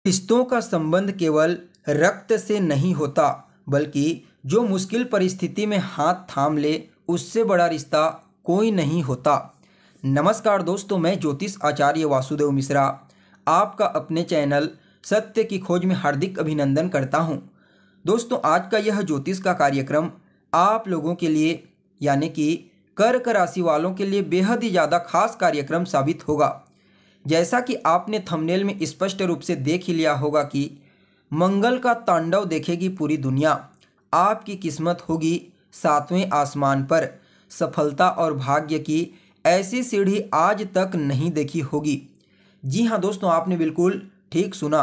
रिश्तों का संबंध केवल रक्त से नहीं होता, बल्कि जो मुश्किल परिस्थिति में हाथ थाम ले उससे बड़ा रिश्ता कोई नहीं होता। नमस्कार दोस्तों, मैं ज्योतिष आचार्य वासुदेव मिश्रा आपका अपने चैनल सत्य की खोज में हार्दिक अभिनंदन करता हूं। दोस्तों, आज का यह ज्योतिष का कार्यक्रम आप लोगों के लिए यानी कि कर्क राशि वालों के लिए बेहद ही ज़्यादा खास कार्यक्रम साबित होगा। जैसा कि आपने थंबनेल में स्पष्ट रूप से देख ही लिया होगा कि मंगल का तांडव देखेगी पूरी दुनिया। आपकी किस्मत होगी 7वें आसमान पर। सफलता और भाग्य की ऐसी सीढ़ी आज तक नहीं देखी होगी। जी हाँ दोस्तों, आपने बिल्कुल ठीक सुना।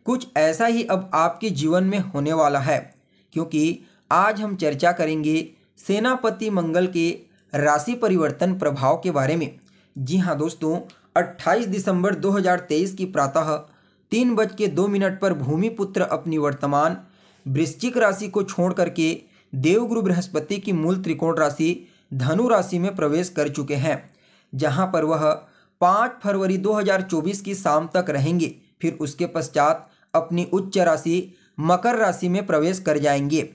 कुछ ऐसा ही अब आपके जीवन में होने वाला है, क्योंकि आज हम चर्चा करेंगे सेनापति मंगल के राशि परिवर्तन प्रभाव के बारे में। जी हाँ दोस्तों, 28 दिसंबर 2023 की प्रातः 3:02 पर भूमिपुत्र अपनी वर्तमान वृश्चिक राशि को छोड़ करके देवगुरु बृहस्पति की मूल त्रिकोण राशि धनु राशि में प्रवेश कर चुके हैं, जहां पर वह 5 फरवरी 2024 की शाम तक रहेंगे। फिर उसके पश्चात अपनी उच्च राशि मकर राशि में प्रवेश कर जाएंगे।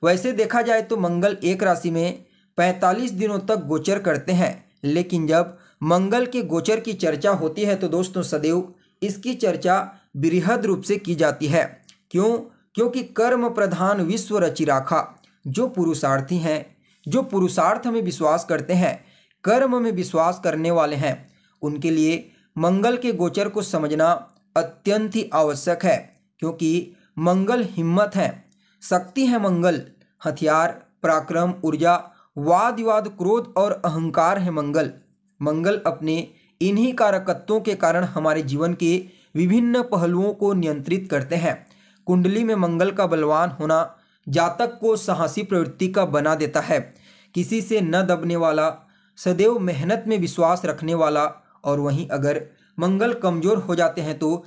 वैसे देखा जाए तो मंगल एक राशि में 45 दिनों तक गोचर करते हैं, लेकिन जब मंगल के गोचर की चर्चा होती है तो दोस्तों सदैव इसकी चर्चा बृहद रूप से की जाती है। क्योंकि कर्म प्रधान विश्व रचि राखा। जो पुरुषार्थी हैं, जो पुरुषार्थ में विश्वास करते हैं, कर्म में विश्वास करने वाले हैं, उनके लिए मंगल के गोचर को समझना अत्यंत ही आवश्यक है। क्योंकि मंगल हिम्मत है, शक्ति है मंगल, हथियार, पराक्रम, ऊर्जा, वाद विवाद, क्रोध और अहंकार है मंगल अपने इन्हीं कारकत्वों के कारण हमारे जीवन के विभिन्न पहलुओं को नियंत्रित करते हैं। कुंडली में मंगल का बलवान होना जातक को साहसी प्रवृत्ति का बना देता है, किसी से न दबने वाला, सदैव मेहनत में विश्वास रखने वाला। और वहीं अगर मंगल कमजोर हो जाते हैं तो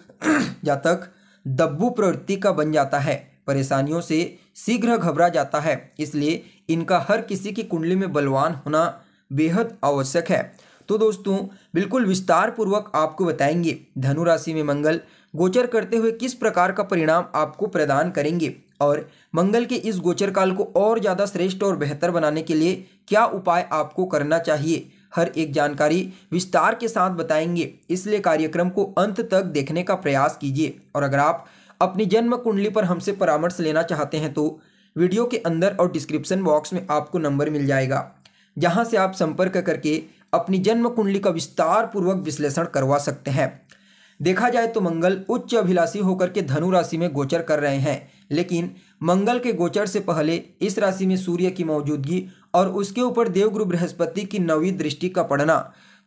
जातक दब्बू प्रवृत्ति का बन जाता है, परेशानियों से शीघ्र घबरा जाता है। इसलिए इनका हर किसी की कुंडली में बलवान होना बेहद आवश्यक है। तो दोस्तों, बिल्कुल विस्तार पूर्वक आपको बताएंगे धनु राशि में मंगल गोचर करते हुए किस प्रकार का परिणाम आपको प्रदान करेंगे, और मंगल के इस गोचर काल को और ज़्यादा श्रेष्ठ और बेहतर बनाने के लिए क्या उपाय आपको करना चाहिए। हर एक जानकारी विस्तार के साथ बताएंगे, इसलिए कार्यक्रम को अंत तक देखने का प्रयास कीजिए। और अगर आप अपनी जन्म कुंडली पर हमसे परामर्श लेना चाहते हैं तो वीडियो के अंदर और डिस्क्रिप्शन बॉक्स में आपको नंबर मिल जाएगा, जहां से आप संपर्क करके अपनी जन्म कुंडली का विस्तार पूर्वक विश्लेषण करवा सकते हैं। देखा जाए तो मंगल उच्च अभिलाषी होकर के धनु राशि में गोचर कर रहे हैं, लेकिन मंगल के गोचर से पहले इस राशि में सूर्य की मौजूदगी और उसके ऊपर देवगुरु बृहस्पति की 9वीं दृष्टि का पड़ना,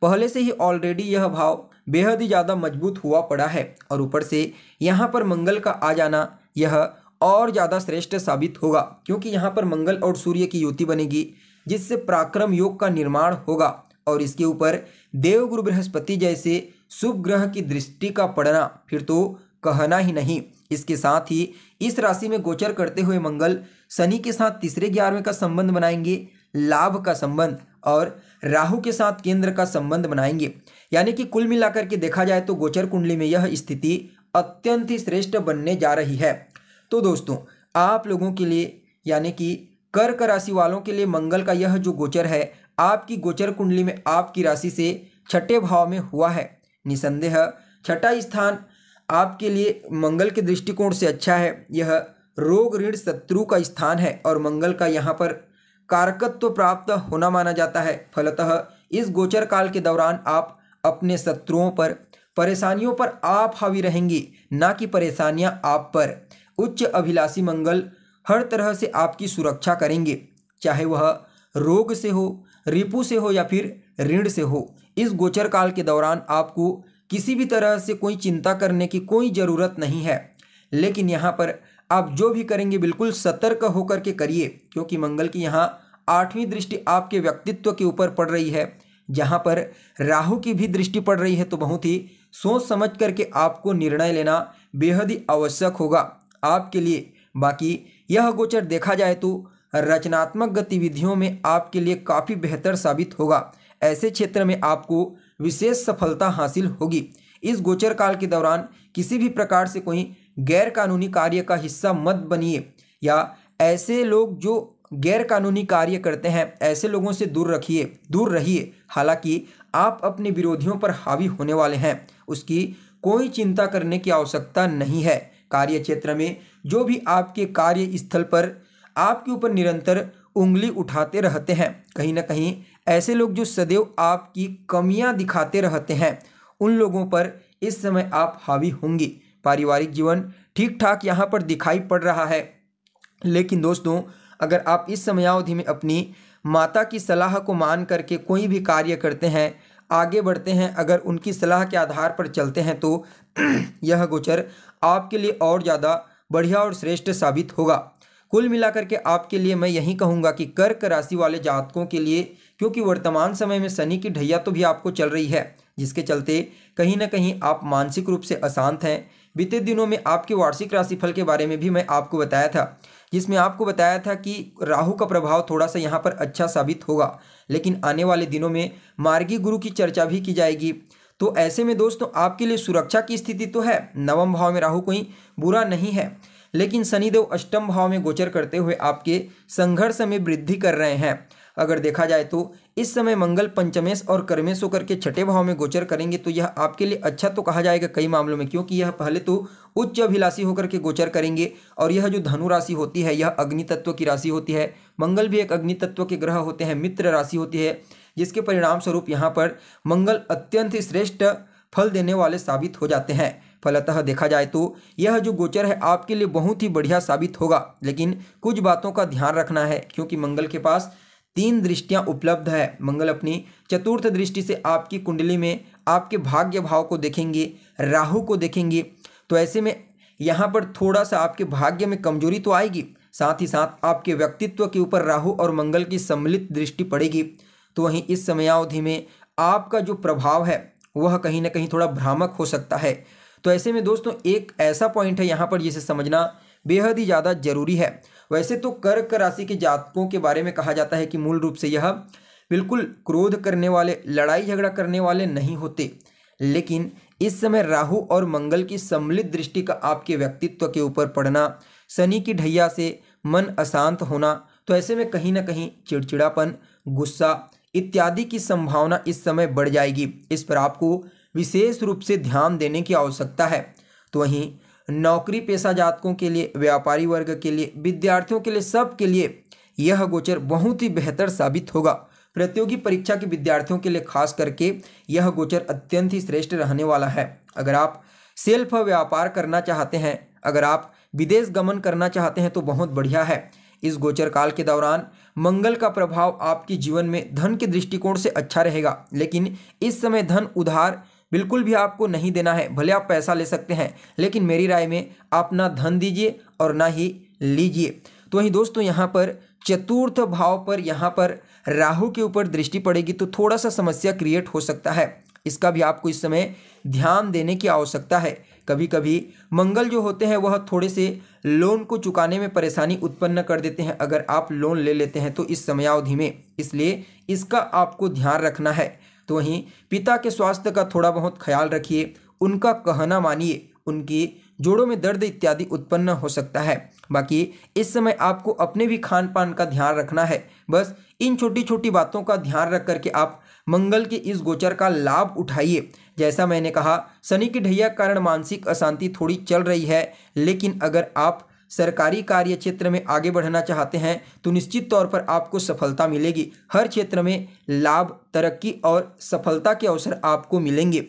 पहले से ही ऑलरेडी यह भाव बेहद ही ज़्यादा मजबूत हुआ पड़ा है। और ऊपर से यहाँ पर मंगल का आ जाना यह और ज़्यादा श्रेष्ठ साबित होगा, क्योंकि यहाँ पर मंगल और सूर्य की युति बनेगी, जिससे पराक्रम योग का निर्माण होगा। और इसके ऊपर देवगुरु बृहस्पति जैसे शुभ ग्रह की दृष्टि का पड़ना फिर तो कहना ही नहीं। इसके साथ ही इस राशि में गोचर करते हुए मंगल शनि के साथ तीसरे 11वें का संबंध बनाएंगे, लाभ का संबंध, और राहु के साथ केंद्र का संबंध बनाएंगे। यानी कि कुल मिलाकर के देखा जाए तो गोचर कुंडली में यह स्थिति अत्यंत ही श्रेष्ठ बनने जा रही है। तो दोस्तों, आप लोगों के लिए यानी कि कर्क राशि वालों के लिए मंगल का यह जो गोचर है आपकी गोचर कुंडली में आपकी राशि से छठे भाव में हुआ है। निसंदेह छठा स्थान आपके लिए मंगल के दृष्टिकोण से अच्छा है। यह रोग ऋण शत्रु का स्थान है और मंगल का यहाँ पर कारकत्व प्राप्त होना माना जाता है। फलतः इस गोचर काल के दौरान आप अपने शत्रुओं पर, परेशानियों पर आप हावी रहेंगी, ना कि परेशानियां आप पर। उच्च अभिलाषी मंगल हर तरह से आपकी सुरक्षा करेंगे, चाहे वह रोग से हो, रिपु से हो या फिर ऋण से हो। इस गोचर काल के दौरान आपको किसी भी तरह से कोई चिंता करने की कोई ज़रूरत नहीं है, लेकिन यहाँ पर आप जो भी करेंगे बिल्कुल सतर्क होकर के करिए, क्योंकि मंगल की यहाँ 8वीं दृष्टि आपके व्यक्तित्व के ऊपर पड़ रही है, जहाँ पर राहु की भी दृष्टि पड़ रही है। तो बहुत ही सोच समझ करके आपको निर्णय लेना बेहद ही आवश्यक होगा आपके लिए। बाकी यह गोचर देखा जाए तो रचनात्मक गतिविधियों में आपके लिए काफ़ी बेहतर साबित होगा। ऐसे क्षेत्र में आपको विशेष सफलता हासिल होगी। इस गोचर काल के दौरान किसी भी प्रकार से कोई गैर कानूनी कार्य का हिस्सा मत बनिए, या ऐसे लोग जो गैर कानूनी कार्य करते हैं ऐसे लोगों से दूर रहिए। हालांकि आप अपने विरोधियों पर हावी होने वाले हैं, उसकी कोई चिंता करने की आवश्यकता नहीं है। कार्य क्षेत्र में जो भी आपके कार्य स्थल पर आपके ऊपर निरंतर उंगली उठाते रहते हैं, कहीं ना कहीं ऐसे लोग जो सदैव आपकी कमियां दिखाते रहते हैं, उन लोगों पर इस समय आप हावी होंगी। पारिवारिक जीवन ठीक ठाक यहाँ पर दिखाई पड़ रहा है, लेकिन दोस्तों अगर आप इस समयावधि में अपनी माता की सलाह को मान करके कोई भी कार्य करते हैं, आगे बढ़ते हैं, अगर उनकी सलाह के आधार पर चलते हैं तो यह गोचर आपके लिए और ज़्यादा बढ़िया और श्रेष्ठ साबित होगा। कुल मिलाकर के आपके लिए मैं यही कहूँगा कि कर्क राशि वाले जातकों के लिए, क्योंकि वर्तमान समय में शनि की ढैया तो भी आपको चल रही है, जिसके चलते कहीं ना कहीं आप मानसिक रूप से अशांत हैं। बीते दिनों में आपके वार्षिक राशिफल के बारे में भी मैं आपको बताया था, जिसमें आपको बताया था कि राहु का प्रभाव थोड़ा सा यहाँ पर अच्छा साबित होगा, लेकिन आने वाले दिनों में मार्गी गुरु की चर्चा भी की जाएगी। तो ऐसे में दोस्तों आपके लिए सुरक्षा की स्थिति तो है, नवम भाव में राहु कोई बुरा नहीं है, लेकिन शनिदेव अष्टम भाव में गोचर करते हुए आपके संघर्ष में वृद्धि कर रहे हैं। अगर देखा जाए तो इस समय मंगल पंचमेश और कर्मेश होकर के छठे भाव में गोचर करेंगे, तो यह आपके लिए अच्छा तो कहा जाएगा कई मामलों में, क्योंकि यह पहले तो उच्च अभिलाषी होकर के गोचर करेंगे, और यह जो धनु राशि होती है यह अग्नि तत्व की राशि होती है। मंगल भी एक अग्नि तत्व के ग्रह होते हैं, मित्र राशि होती है, जिसके परिणाम स्वरूप यहाँ पर मंगल अत्यंत श्रेष्ठ फल देने वाले साबित हो जाते हैं। फलतः देखा जाए तो यह जो गोचर है आपके लिए बहुत ही बढ़िया साबित होगा, लेकिन कुछ बातों का ध्यान रखना है, क्योंकि मंगल के पास 3 दृष्टियां उपलब्ध है। मंगल अपनी चतुर्थ दृष्टि से आपकी कुंडली में आपके भाग्य भाव को देखेंगे, राहु को देखेंगे, तो ऐसे में यहाँ पर थोड़ा सा आपके भाग्य में कमजोरी तो आएगी, साथ ही साथ आपके व्यक्तित्व के ऊपर राहु और मंगल की सम्मिलित दृष्टि पड़ेगी। तो वहीं इस समयावधि में आपका जो प्रभाव है वह कहीं ना कहीं थोड़ा भ्रामक हो सकता है। तो ऐसे में दोस्तों एक ऐसा पॉइंट है यहाँ पर जिसे समझना बेहद ही ज़्यादा जरूरी है। वैसे तो कर्क राशि के जातकों के बारे में कहा जाता है कि मूल रूप से यह बिल्कुल क्रोध करने वाले, लड़ाई झगड़ा करने वाले नहीं होते, लेकिन इस समय राहु और मंगल की सम्मिलित दृष्टि का आपके व्यक्तित्व के ऊपर पड़ना, शनि की ढैया से मन अशांत होना, तो ऐसे में कहीं ना कहीं चिड़चिड़ापन, गुस्सा इत्यादि की संभावना इस समय बढ़ जाएगी। इस पर आपको विशेष रूप से ध्यान देने की आवश्यकता है। तो वहीं नौकरी पेशा जातकों के लिए, व्यापारी वर्ग के लिए, विद्यार्थियों के लिए, सब के लिए यह गोचर बहुत ही बेहतर साबित होगा। प्रतियोगी परीक्षा के विद्यार्थियों के लिए खास करके यह गोचर अत्यंत ही श्रेष्ठ रहने वाला है। अगर आप सेल्फ व्यापार करना चाहते हैं, अगर आप विदेश गमन करना चाहते हैं तो बहुत बढ़िया है। इस गोचर काल के दौरान मंगल का प्रभाव आपके जीवन में धन के दृष्टिकोण से अच्छा रहेगा, लेकिन इस समय धन उधार बिल्कुल भी आपको नहीं देना है। भले आप पैसा ले सकते हैं, लेकिन मेरी राय में आप ना धन दीजिए और ना ही लीजिए। तो वहीं दोस्तों यहाँ पर चतुर्थ भाव पर यहाँ पर राहु के ऊपर दृष्टि पड़ेगी, तो थोड़ा सा समस्या क्रिएट हो सकता है। इसका भी आपको इस समय ध्यान देने की आवश्यकता है। कभी कभी मंगल जो होते हैं वह थोड़े से लोन को चुकाने में परेशानी उत्पन्न कर देते हैं अगर आप लोन ले लेते हैं तो इस समयावधि में, इसलिए इसका आपको ध्यान रखना है। तो वहीं पिता के स्वास्थ्य का थोड़ा बहुत ख्याल रखिए, उनका कहना मानिए, उनकी जोड़ों में दर्द इत्यादि उत्पन्न हो सकता है। बाकी इस समय आपको अपने भी खान पान का ध्यान रखना है। बस इन छोटी छोटी बातों का ध्यान रख करके आप मंगल के इस गोचर का लाभ उठाइए। जैसा मैंने कहा, शनि की ढैया कारण मानसिक अशांति थोड़ी चल रही है, लेकिन अगर आप सरकारी कार्य क्षेत्र में आगे बढ़ना चाहते हैं तो निश्चित तौर पर आपको सफलता मिलेगी। हर क्षेत्र में लाभ, तरक्की और सफलता के अवसर आपको मिलेंगे।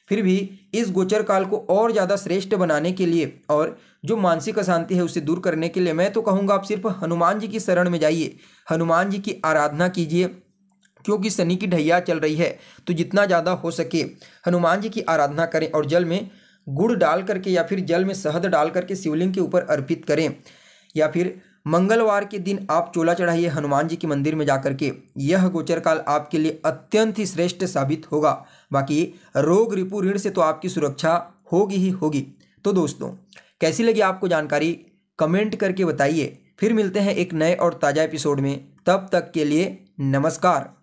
फिर भी इस गोचर काल को और ज़्यादा श्रेष्ठ बनाने के लिए और जो मानसिक अशांति है उसे दूर करने के लिए मैं तो कहूँगा आप सिर्फ हनुमान जी की शरण में जाइए, हनुमान जी की आराधना कीजिए, क्योंकि शनि की ढैया चल रही है। तो जितना ज़्यादा हो सके हनुमान जी की आराधना करें और जल में गुड़ डाल करके या फिर जल में शहद डाल करके शिवलिंग के ऊपर अर्पित करें, या फिर मंगलवार के दिन आप चोला चढ़ाइए हनुमान जी के मंदिर में जाकर के। यह गोचर काल आपके लिए अत्यंत ही श्रेष्ठ साबित होगा। बाकी रोग रिपु ऋण से तो आपकी सुरक्षा होगी ही होगी। तो दोस्तों कैसी लगी आपको जानकारी कमेंट करके बताइए। फिर मिलते हैं एक नए और ताज़ा एपिसोड में, तब तक के लिए नमस्कार।